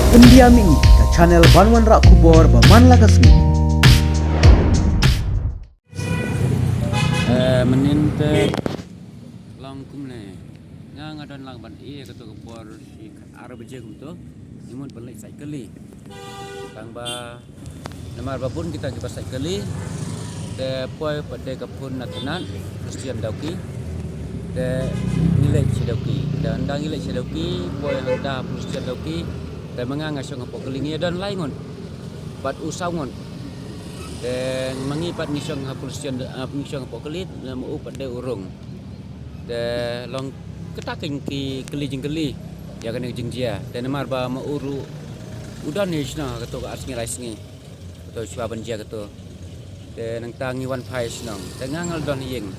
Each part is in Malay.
Pendiami ke channel Banwan Rak Kubor Baman Lakasmi. Menin te long kumne nga don lang ban ke to kubor si arab je kum to imut balik sai kali tang ba namar babun kita ke sai kali te poi pada kapun natanan Christian dauki te nilai sedauki dan dang nilai sedauki poi handa Christian dauki te manganga song po kelingi dan laingon bat usawngon dan mengipat misong Christian misong po kelit mu pada urung de long ketaking ki keli jing keli ya kan jing dia dan namar ba ma uru udan ni sna kato ka asngi raisngi kato chua ban dia kato de nang tangi wan pai snang de ngangal don yeng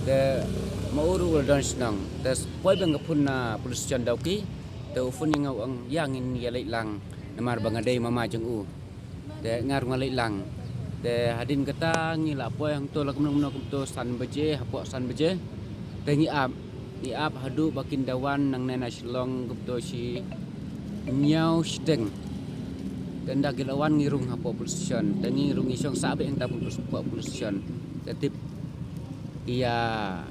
de ma uru don snang de poi bang kapun na Christian dauki de ufun ngau ang yang in ya lai lang namar ba ngadai mama jeng u de ngar ngalai lang de hadin kata ngila poi hang to lakum nom to san beje hapok san beje de ni ap hadu bakin dawan nang nena silong gupto si nyau steng dan dagilawan ngirung hapok position dan ngirung isong sabe yang tapun position tetip iya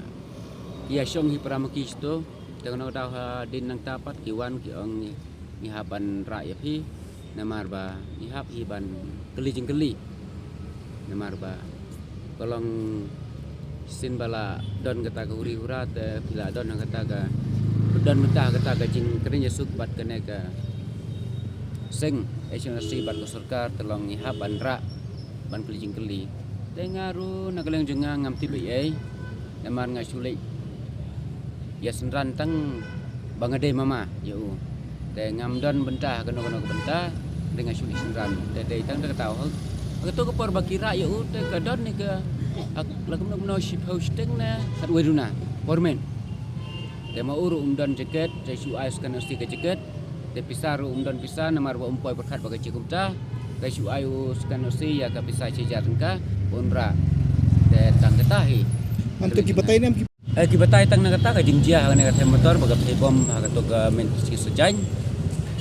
song hi pramaki sto dengan dah din nang tapat kiwan ki ong ni haban rakyat hi namar ba ni hap hiban keli jing keli namar ba kolong sin bala don kata ka huri hurat bila don kata ka don mentah kata ka jing kerja suk bat kene ka sing agency bat ko sarkar telong ni hap ban ra ban keli jing keli tengaru nagaleng jenga ngam tibe ai namar ngasulik ya senran tang bangade mama yo te ngam don bentah keno bentah dengan sulit senran te tang dak tahu ketu ke por bakira yo te ka don ni ke lakum no ship hosting na kat weduna pormen te ma uru don jaket te su ais kan sti ke jaket te pisaru don pisa namar ba umpoi berkat bagai cikumta te su ayu kan sti ya ka pisa cejar ka unra te tang ketahi Antuk kibatai nam kibatai tang nagata ka jingjia ka nagata motor baga bom ka to ka men sejain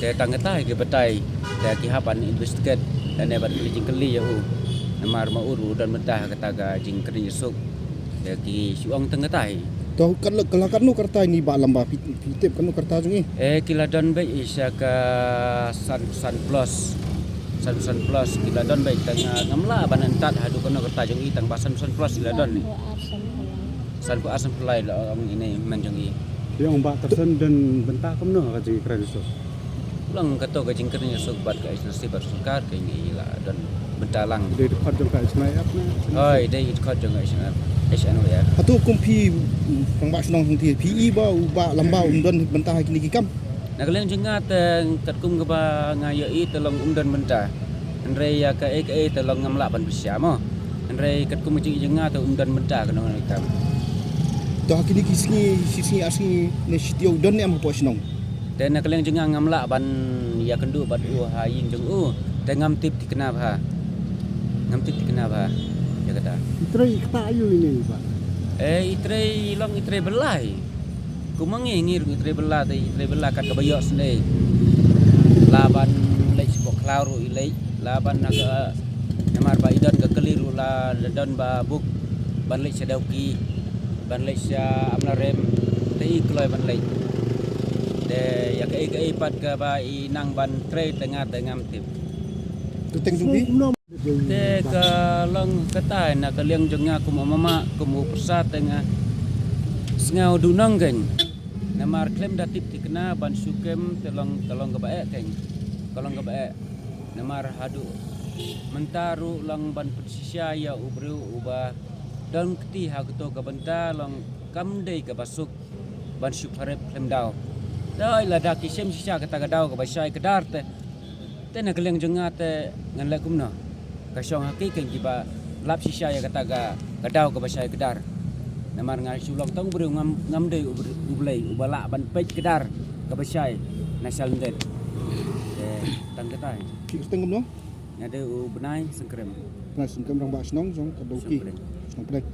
te tang ketahi kibatai te kihapan investigate dan nebat jing keli ya namar ma uru dan mentah kata ga jing kerin yesuk ya ki suang tengah tai to kalakan nu karta ni ba lamba pitip kanu karta jungi kila don be isya ka san plus kila don be tengah ngamla banantat hadu kono karta jungi tang basan san plus kila don ni san ku asam pelai la orang ini men jungi yang mbak tersen dan bentak kemno ka jing kredit ulang kato ka jing kerin yesuk bat ka isnasi bat sukar ka ini la dan bentalang dari dekat jengka ismai apa oi dei it khot jong isna ya atu kumpi pang ba snong ti pi ba lamba don bentah kini kikam nagaleng jengat kat kum ka ba ngayai telong dan bentah andre ya ka telong ngamla ban bisya mo andre kat kum jing jengat dan bentah kana ikam to kini sisi asli ne sitio don ni am po snong te nagaleng jengat ngamla ban ya kendu bat haying jeng te ngam tip dikenap ha ngam tip dikenap ha ya kata itrei kata ayu ini pak itrei belai kumangi ngirung itrei belah te itrei belah kat kabayok sendiri laban lek spok klauru ilai laban naga namar ba idan ka keliru la don ba buk ban lek sedauki ban lek sya amlarem te ikloi ban lek de ya ka pat ka ba inang ban tre tengah ngam tip tu teng dumbi te ka long kata na ka liang jenga ku mama ku mu persat tengah sengau dunang geng namar klem datip tikna ban sukem telong ka bae keng kolong ka bae namar hadu mentaru lang ban persisya ya ubru uba dan keti ha to ka benta long kamdei ka basuk ban suparep klem dau dai la dak kisem sisa kata ka dau ka basai kedar te na ka liang jenga te ngan la kumna kasyong haki keng kiba lap sisa ya kata ga kadau ka basai kedar namar ngai sulong tong bru ngam dei ublei ubala ban pej kedar ka basai nasal den tang kata ki teng no ngade u benai sengkrem na singkam rang ba snong jong kadoki snong plek